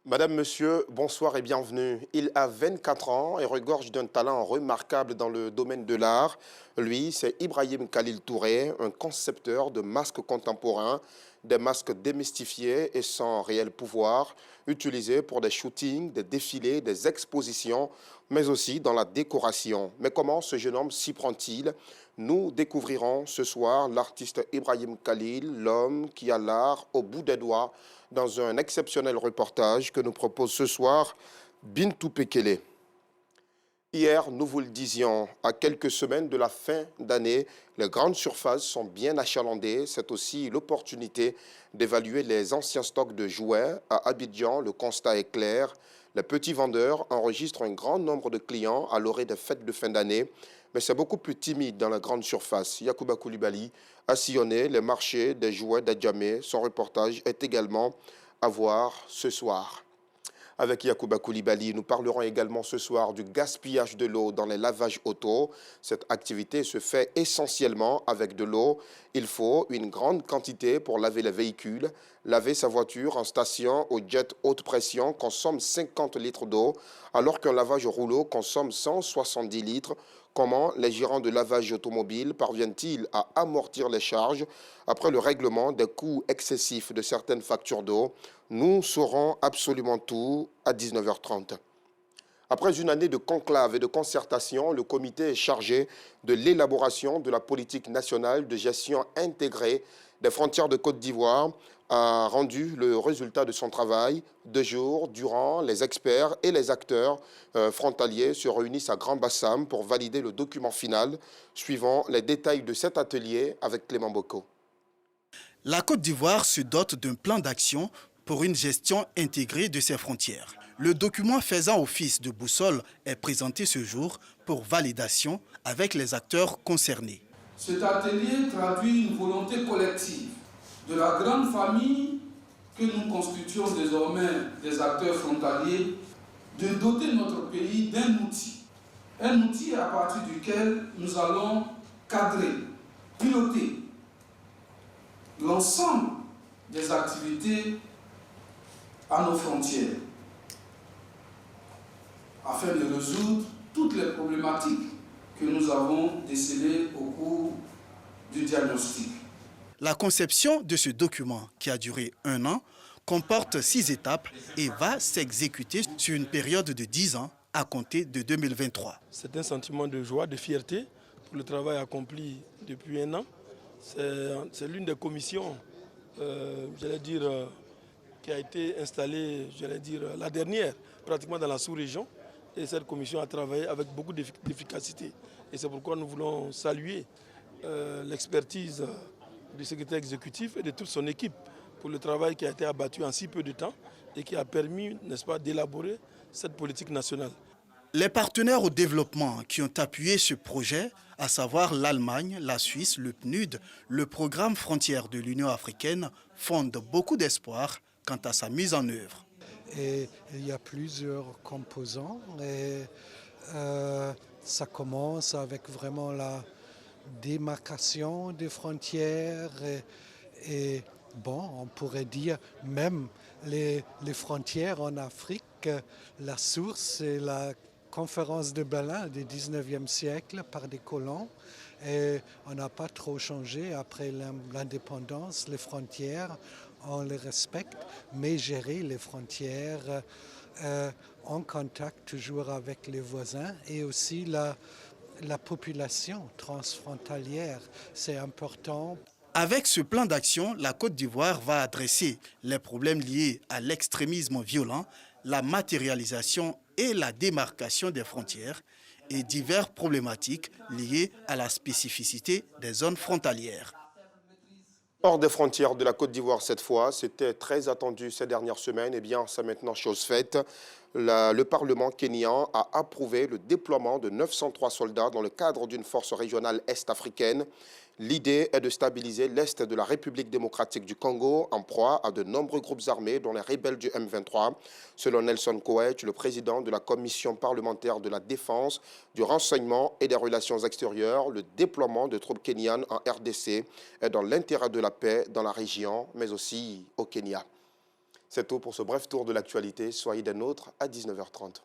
Madame, Monsieur, bonsoir et bienvenue. Il a 24 ans et regorge d'un talent remarquable dans le domaine de l'art. Lui, c'est Ibrahim Khalil Touré, un concepteur de masques contemporains, des masques démystifiés et sans réel pouvoir, utilisés pour des shootings, des défilés, des expositions, mais aussi dans la décoration. Mais comment ce jeune homme s'y prend-il? Nous découvrirons ce soir l'artiste Ibrahim Khalil, l'homme qui a l'art au bout des doigts, dans un exceptionnel reportage que nous propose ce soir Bintou Pekele. Hier, nous vous le disions, à quelques semaines de la fin d'année, les grandes surfaces sont bien achalandées. C'est aussi l'opportunité d'évaluer les anciens stocks de jouets. À Abidjan, le constat est clair. Les petits vendeurs enregistrent un grand nombre de clients à l'orée des fêtes de fin d'année, mais c'est beaucoup plus timide dans la grande surface. Yacouba Koulibaly a sillonné les marchés des jouets d'Adjamé. Son reportage est également à voir ce soir. Avec Yacouba Koulibaly, nous parlerons également ce soir du gaspillage de l'eau dans les lavages auto. Cette activité se fait essentiellement avec de l'eau. Il faut une grande quantité pour laver les véhicules. Laver sa voiture en station au jet haute pression consomme 50 litres d'eau, alors qu'un lavage au rouleau consomme 170 litres. Comment les gérants de lavage automobile parviennent-ils à amortir les charges après le règlement des coûts excessifs de certaines factures d'eau? Nous saurons absolument tout à 19h30. Après une année de conclave et de concertation, le comité est chargé de l'élaboration de la politique nationale de gestion intégrée des frontières de Côte d'Ivoire a rendu le résultat de son travail. 2 jours durant, les experts et les acteurs frontaliers se réunissent à Grand Bassam pour valider le document final. Suivant les détails de cet atelier avec Clément Bocco. La Côte d'Ivoire se dote d'un plan d'action pour une gestion intégrée de ses frontières. Le document faisant office de boussole est présenté ce jour pour validation avec les acteurs concernés. Cet atelier traduit une volonté collective de la grande famille que nous constituons désormais des acteurs frontaliers de doter notre pays d'un outil. Un outil à partir duquel nous allons cadrer, piloter l'ensemble des activités à nos frontières, afin de résoudre toutes les problématiques que nous avons décelées au cours du diagnostic. La conception de ce document, qui a duré 1 an, comporte 6 étapes et va s'exécuter sur une période de 10 ans à compter de 2023. C'est un sentiment de joie, de fierté pour le travail accompli depuis 1 an. C'est l'une des commissions, qui a été installée, la dernière, pratiquement dans la sous-région. Et cette commission a travaillé avec beaucoup d'efficacité. Et c'est pourquoi nous voulons saluer l'expertise du secrétaire exécutif et de toute son équipe pour le travail qui a été abattu en si peu de temps et qui a permis, n'est-ce pas, d'élaborer cette politique nationale. Les partenaires au développement qui ont appuyé ce projet, à savoir l'Allemagne, la Suisse, le PNUD, le programme Frontières de l'Union africaine, fondent beaucoup d'espoir quant à sa mise en œuvre. Et il y a plusieurs composants et ça commence avec vraiment la démarcation des frontières et bon, on pourrait dire même les frontières en Afrique, la source c'est la conférence de Berlin du 19e siècle par des colons et on n'a pas trop changé après l'indépendance, les frontières, on les respecte, mais gérer les frontières en contact toujours avec les voisins et aussi la population transfrontalière, c'est important. Avec ce plan d'action, la Côte d'Ivoire va adresser les problèmes liés à l'extrémisme violent, la matérialisation et la démarcation des frontières et diverses problématiques liées à la spécificité des zones frontalières. Hors des frontières de la Côte d'Ivoire cette fois, c'était très attendu ces dernières semaines. Eh bien, c'est maintenant chose faite. Le Parlement kényan a approuvé le déploiement de 903 soldats dans le cadre d'une force régionale est-africaine. L'idée est de stabiliser l'est de la République démocratique du Congo en proie à de nombreux groupes armés, dont les rebelles du M23. Selon Nelson Koech, le président de la Commission parlementaire de la défense, du renseignement et des relations extérieures, le déploiement de troupes kenyanes en RDC est dans l'intérêt de la paix dans la région, mais aussi au Kenya. C'est tout pour ce bref tour de l'actualité. Soyez des nôtres à 19h30.